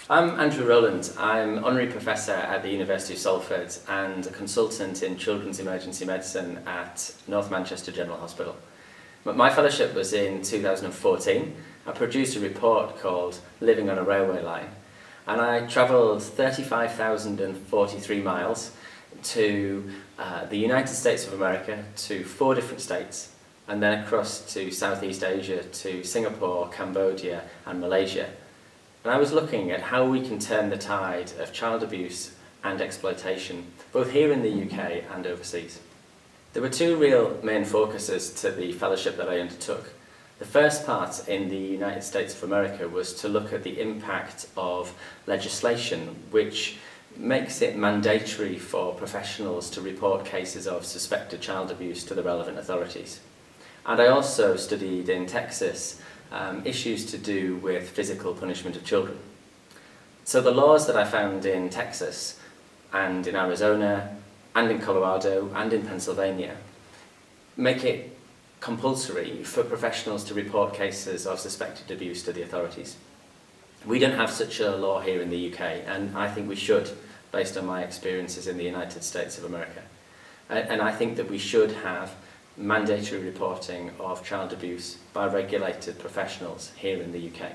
I'm Andrew Rowland. I'm Honorary Professor at the University of Salford and a consultant in Children's Emergency Medicine at North Manchester General Hospital. My fellowship was in 2014. I produced a report called Living on a Railway Line, and I travelled 35,043 miles to the United States of America, to 4 different states, and then across to Southeast Asia, to Singapore, Cambodia and Malaysia. And I was looking at how we can turn the tide of child abuse and exploitation, both here in the UK and overseas. There were 2 real main focuses to the fellowship that I undertook. The first part in the United States of America was to look at the impact of legislation which makes it mandatory for professionals to report cases of suspected child abuse to the relevant authorities. And I also studied in Texas issues to do with physical punishment of children. So the laws that I found in Texas and in Arizona and in Colorado and in Pennsylvania make it compulsory for professionals to report cases of suspected abuse to the authorities. We don't have such a law here in the UK, and I think we should, based on my experiences in the United States of America. And I think that we should have mandatory reporting of child abuse by regulated professionals here in the UK.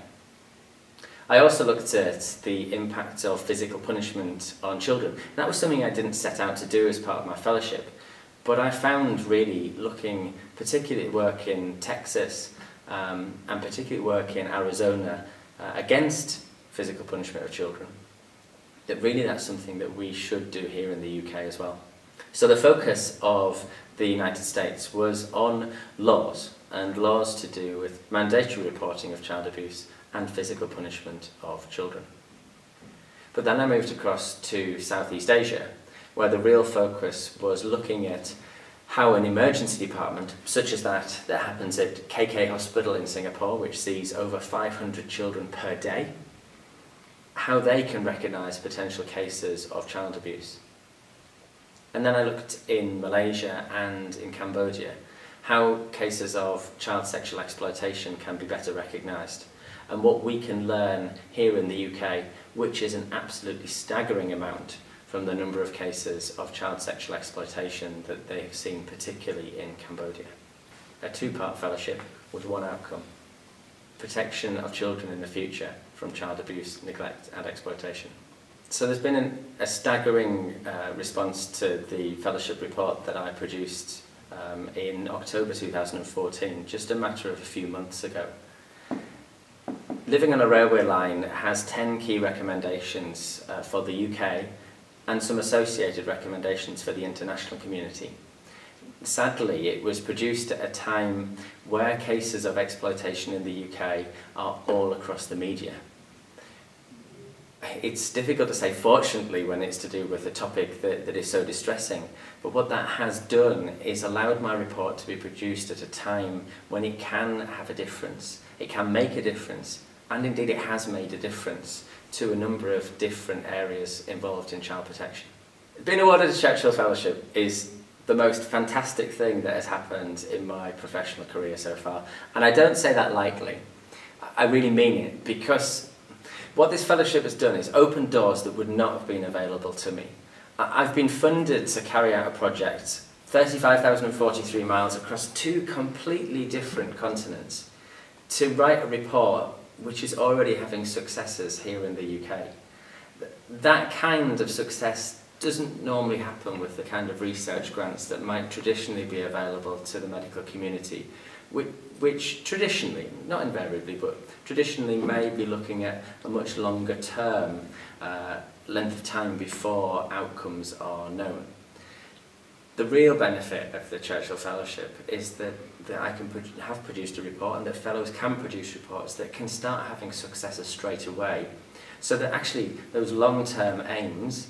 I also looked at the impact of physical punishment on children. That was something I didn't set out to do as part of my fellowship, but I found really looking, particularly at work in Texas and particularly work in Arizona against physical punishment of children, that really that's something that we should do here in the UK as well. So the focus of the United States was on laws, and laws to do with mandatory reporting of child abuse and physical punishment of children. But then I moved across to Southeast Asia, where the real focus was looking at how an emergency department, such as that happens at KK Hospital in Singapore, which sees over 500 children per day, how they can recognise potential cases of child abuse. And then I looked in Malaysia and in Cambodia, how cases of child sexual exploitation can be better recognised, and what we can learn here in the UK, which is an absolutely staggering amount from the number of cases of child sexual exploitation that they have seen, particularly in Cambodia. A 2-part fellowship with 1 outcome: protection of children in the future from child abuse, neglect and exploitation. So there's been a staggering response to the fellowship report that I produced in October 2014, just a matter of a few months ago. Living on a Railway Line has 10 key recommendations for the UK and some associated recommendations for the international community. Sadly, it was produced at a time where cases of exploitation in the UK are all across the media. It's difficult to say fortunately when it's to do with a topic that is so distressing, but what that has done is allowed my report to be produced at a time when it can have a difference, it can make a difference, and indeed it has made a difference to a number of different areas involved in child protection. Being awarded a Churchill Fellowship is the most fantastic thing that has happened in my professional career so far, and I don't say that lightly. I really mean it, because what this fellowship has done is opened doors that would not have been available to me. I've been funded to carry out a project 35,043 miles across 2 completely different continents to write a report which is already having successes here in the UK. That kind of success doesn't normally happen with the kind of research grants that might traditionally be available to the medical community, which traditionally, not invariably, but traditionally may be looking at a much longer term length of time before outcomes are known. The real benefit of the Churchill Fellowship is that I can have produced a report, and that fellows can produce reports that can start having successes straight away, so that actually those long-term aims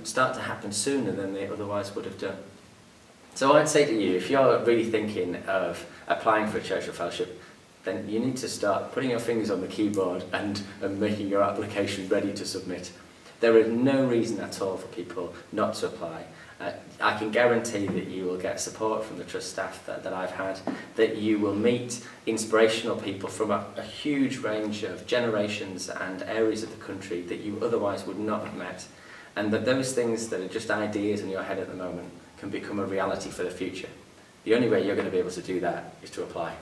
start to happen sooner than they otherwise would have done. So I'd say to you, if you're really thinking of applying for a Churchill Fellowship, then you need to start putting your fingers on the keyboard and making your application ready to submit. There is no reason at all for people not to apply, I can guarantee that you will get support from the trust staff that I've had, that you will meet inspirational people from a huge range of generations and areas of the country that you otherwise would not have met, and that those things that are just ideas in your head at the moment can become a reality for the future. The only way you're going to be able to do that is to apply.